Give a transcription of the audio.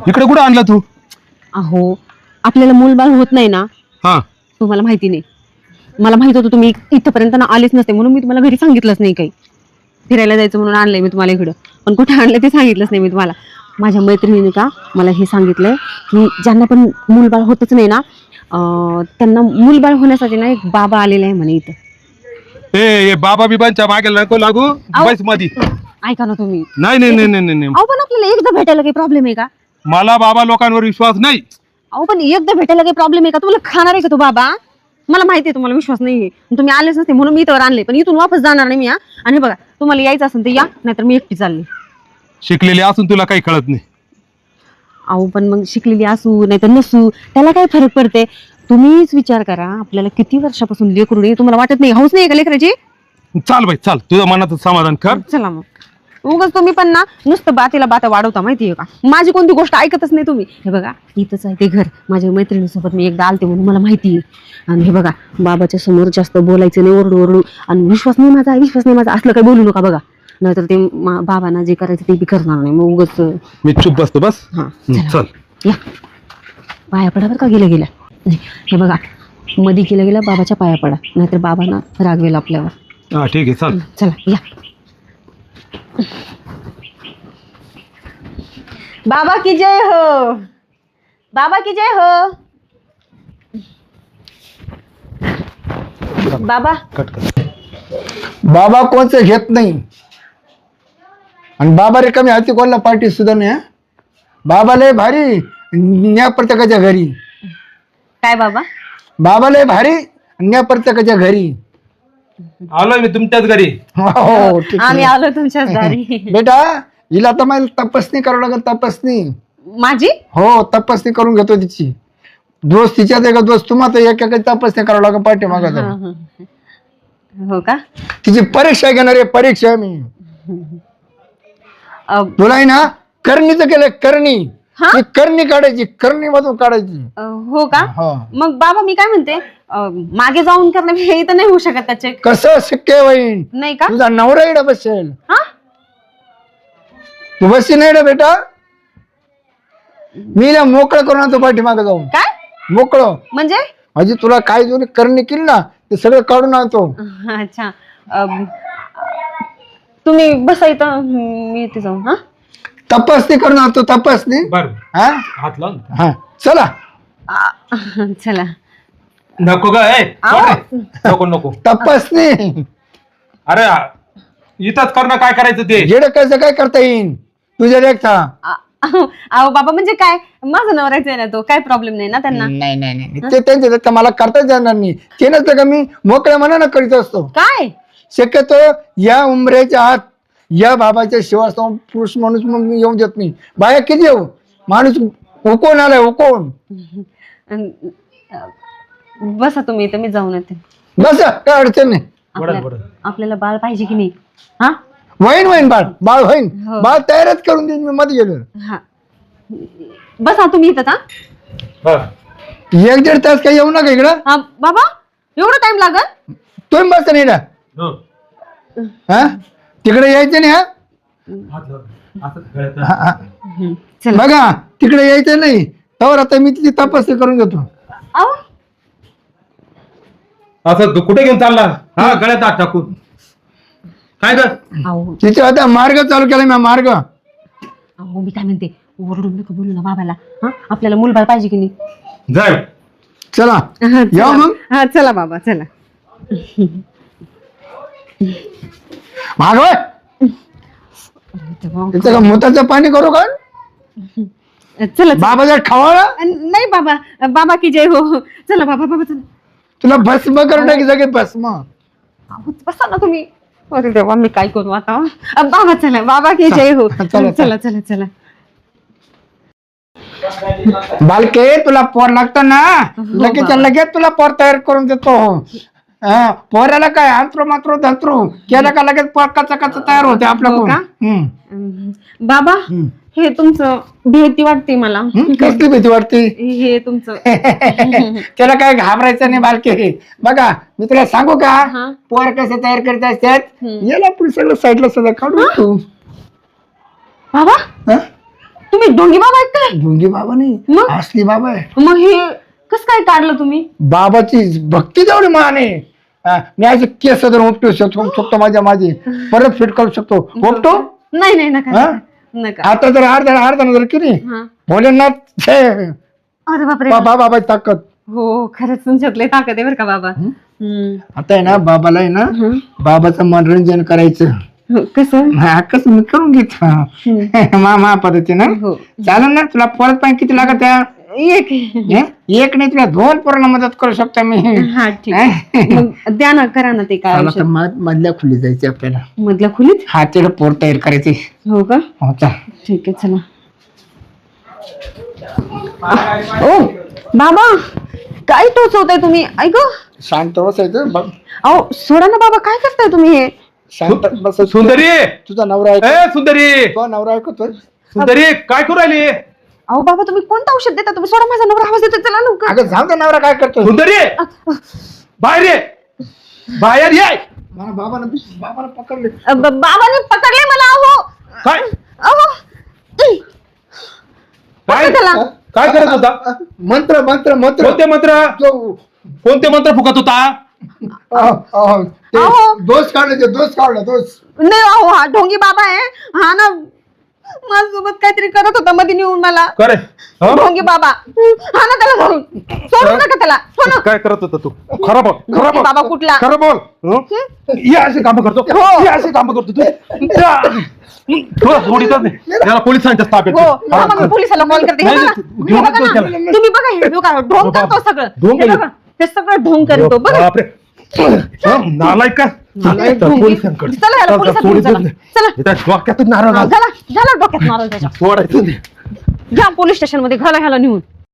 इकडे कुठं आणला तू? अहो आपल्याला मूलबाळ होत नाही ना, हा तुम्हाला माहिती नाही. मला माहित होतं तुम्ही इथपर्यंत ना आलेच नसते, म्हणून मी तुम्हाला घरी सांगितलंच नाही. काही फिरायला जायचं म्हणून आणलंय मी तुम्हाला इकडं, पण कुठे आणलं ते सांगितलंच नाही मी तुम्हाला. माझ्या मैत्रिणीने का मला हे सांगितलंय की ज्यांना पण मूलबाळ होतच नाही ना, त्यांना मूलबाळ होण्यासाठी ना एक बाबा आलेला आहे म्हणे इथं. ए बाबा बिबांच्या मागे नको लागू. बस मधी. ऐका ना तुम्ही. नाही नाही नाही नाही नाही. अहो पण आपल्याला एकदा भेटायला काही प्रॉब्लेम आहे का? मला बाबा लोकांवर विश्वास नाही. अहो पण एकदा भेटायला काही प्रॉब्लेम आहे का? तुम्हाला खाणार आहे का तो बाबा? मला माहिती आहे तुम्हाला विश्वास नाहीये, तुम्ही आलेच नसते म्हणून मी इथवर आणले, पण इथून वापस जाणार नाही मी. आणि बघा तुम्हाला यायचं असेल तर या, नाहीतर मी एकटी चालली. शिकलेली असून तुला काही कळत नाही. अहो पण मग शिकलेली असू नाहीतर नसू त्याला काय फरक पडते? तुम्हीच विचार करा, आपल्याला किती वर्षापासून लेकरू नाही, तुम्हाला वाटत नाही? हौस नाही का लेकराची? चाल बाई चाल, तुझ्या मनाचं समाधान कर. चला मग. उगाच तुम्ही पण ना नुसतं बातीला बाता वाढवता, माहितीये का? माझी कोणती गोष्ट ऐकतच नाही तुम्ही. हे बघा इथंच आहे ते घर, माझ्या मैत्रिणीसोबत मी एकदा आलते म्हणून मला माहिती आहे. आणि हे बघा बाबाच्या समोर जास्त बोलायचं नाही, ओरडू ओरडू. आणि विश्वास नाही माझा असलं काही बोलू नका बघा, नाहीतर ते बाबांना जे करायचं ते बी करणार नाही. मग उगाच मी चुप बसतो बस. हा चल या, पाया पडा बरं का. गेल्या हे बघा मधी गेल्या बाबाच्या पाया पडा, नाहीतर बाबांना रागवेल आपल्यावर. हा ठीक आहे चल. चला या. बाबा की जय हो, बाबा की जय हो. बाबा कट कर. बाबा कोणचं घेत नाही, आणि बाबा रिकामी हाती कोणला पार्टी सुद्धा नाही. बाबा लय भारी न्या प्रत्येकाच्या घरी. काय बाबा? बाबा लय भारी न्या प्रत्येकाच्या घरी. आलोय मी तुमच्याच घरी. हो ठीक आम्ही आहे. आलो तुमच्याच दारी. बेटा हिला तर मला तपासणी करावं लागेल. तपासणी माझी? हो तपासणी करून घेतो तिची. दोस्त तिच्यात आहे का दोस्त तुम्हाला, एक तपासणी करावं लागेल पाठी मागा. हो का? तिची परीक्षा घेणार आहे. परीक्षा मी तुला आहे ना करणीचं केलंय. करणी ही करणी काढायची, करणी मधून काढायची. हो का? हो. मग बाबा मी काय म्हणते, मागे जाऊन करणं हे तर नाही होऊ शकत त्याचे? कसं शक्य होईल? नाही का? तुझा नवरा इडा बसेल, हा तू बसशी नाही ना बेटा. मी ना मोकळं करून आणतो पाठीमागं जाऊन. काय मोकळं म्हणजे? म्हणजे तुला काय जो करणी केली ना ते सगळं काढून आणतो. अच्छा तुम्ही बसा इथं, मी इथे जाऊन. हा तपासणी करून आणतो. तपासणी. बर हा हात लाव. हा चला चला. नको ग. नको नको. तपासणी अरे इथंच करणं काय करायचं ते. जेड कसं काय करता येईल तुझ्या देखता. अहो बाबा म्हणजे काय, माझा नवराच आहे ना तो, काय प्रॉब्लेम नाही ना त्यांना? नाही नाही नाही ते त्यांच्या देखता मला करताच जाणार नाही. ते नसतं का मी मोकळ्या मनानं करीत असतो. काय शक्यतो या उमरेच्या आत या बाबाच्या शिवाय पुरुष माणूस मग मी येऊन देत नाही. बाया किती येऊ, माणूस हुकून आलाय हुकून. बसा तुम्ही इथं, मी जाऊन येते. बस काय अडचण नाही. आपल्याला बाळ पाहिजे की नाही? हा होईन बाळ. बाळ होईन. हो. बाळ तयारच करून देईन मी मध्ये गेलो. हा बसा तुम्ही इथं. हा 1-1.5 तास काही येऊ नका इकडं. हा बाबा एवढा टाइम लागल? तुम्ही बस नाही ना. हा तिकडे यायचं नाही. हा चला. बघा तिकडे यायचं नाही. तर आता मी तिची तपासणी करून घेतो. अहो असं तू कुठे घेऊन चालला? हा गळ्यात हात टाकून. काय कर अहो तिचा आता मार्ग चालू केला मी. मार्ग अहो मी काय म्हणते, ओरडून नका बोलू ना बाबाला. हा आपल्याला मुलबाळ पाहिजे की नाही? जाय. चला या मग. हा चला बाबा चला. मागव तिचं का मुताचं पाणी करू का? चला बाबाचा खवाळा. नाही बाबा, बाबा की जय हो. चला बाबा, बाबा चला. तुला भस्म करून टाकी सगळे भस्म. अहो, बसा ना तुम्ही. अरे देवा मी काय करू आता. बाबा चला, बाबा की जय हो. चला, चला चला चला. बालके तुला पोर लागतं ना, लगेच लगेच तुला पोर तयार करून देतो. पोराला काय अंत्रो मात्रो धंत्रो केलं का लगेच पोर कचा कचा तयार होते आपल्या. बाबा हे तुमचं भीती वाटते मला. कसली भीती वाटते? हे तुमचं त्याला काय घाबरायचं नाही बालके. बघा मी तुला सांगू का हा. पोर कसं तयार करत असतात. याला आपण सगळं साईडला सगळं काढू तू. बाबा हा? तुम्ही ढोंगी बाबा आहेत काय? ढोंगी बाबा नाही मग? असली बाबा आहे. मग हे कस काय काढलं तुम्ही? बाबाची भक्ती तेवढी मान आहे. मी असे केस जर उपटू शकतो माझी परत फिट करू शकतो. उपटो नाही नाही नका हा? नका. आता जर अर्धा जर केली हा. भोलेनाथ अरे बापरे. बाबाची ताकद. हो खरंच तुमच्यात लय ताकद आहे बरं का बाबा. आता आहे ना बाबाला आहे ना बाबाचं मनोरंजन करायचं. कसं? कसं मी करून घेत मा पद्धतीनं हो. चालेल ना. तुला परत पाहिजे किती लागत एक एक नाही तुला 2 पोरांना मदत करू शकतो मी. हा ठीक आहे. मग द्या ना करा ना ते काय चला औषध. तर मधल्या खुली जायची आपल्याला. मधल्या खोलीत? हातेला पोर तयार करायचे. हो का? हो चल. ठीक आहे चला. ओ बाबा काय टोचवताय तुम्ही? ऐक शांत बसायचं बघ. अहो सोडा ना बाबा, काय करताय तुम्ही हे? शांत बस. सुंदरी तुझा नवरा ऐकतो. ए सुंदरी तो नवरा ऐकतोय. सुंदरी काय करू राहिली? अहो बाबा तुम्ही कोणतं औषध देता? तुम्ही सोडा, माझा नवरा आवाज देतो. चला लवकर. अगं जाऊ दे नवरा काय करतो. सुंदरी बाहेर ये, बाहेर ये. मला बाबाला पकडले. बाबाने पकडले मला. अहो काय अहो काय त्याला. काय करत होता? मंत्र मंत्र मंत्र कोणते मंत्र? कोणते मंत्र फुकत होता? अहो. दोष काढला दोष. नाही अहो हा ढोंगी बाबा आहे. हा ना माझ्यासोबत काहीतरी करत होता मध्ये नेऊन मला. करे हं? ढोंगी बाबा. हा ना त्याला धरून सोडू नका त्याला. सोडू. काय करत होता तू? खरं बोल, खरं ढोंगी बोल. बाबा कुठला? खरं बोल. हं? हे असे काम करतो. हो. हे असे काम करतो तू. तुला सोडीतच नाही. याला पोलिसांच्या ताब्यात हो दे. थांबा, मी पोलिसाला कॉल करते. हे नाही, बघा, नाही, हे बघा घेऊन ना. त्याला. तुम्ही बघा हे बघा ढोंग करतो सगळं. ढोंग हे केलं. बघा, हे सगळं ढोंग करतो बघा. बापरे. हं, नालायक का? नालायक चल, ढोंगी. पोलिसांकडे. चला याला चल, पोलिसात सोडीतच घेऊन चला. नाही. चला. इथं डोक्यातच नारळ घाल. झाला झाला डोक्यात मारा त्याच्या. सोडायचं नाही. घ्या पोलीस स्टेशन मध्ये घाला ह्याला नेऊन.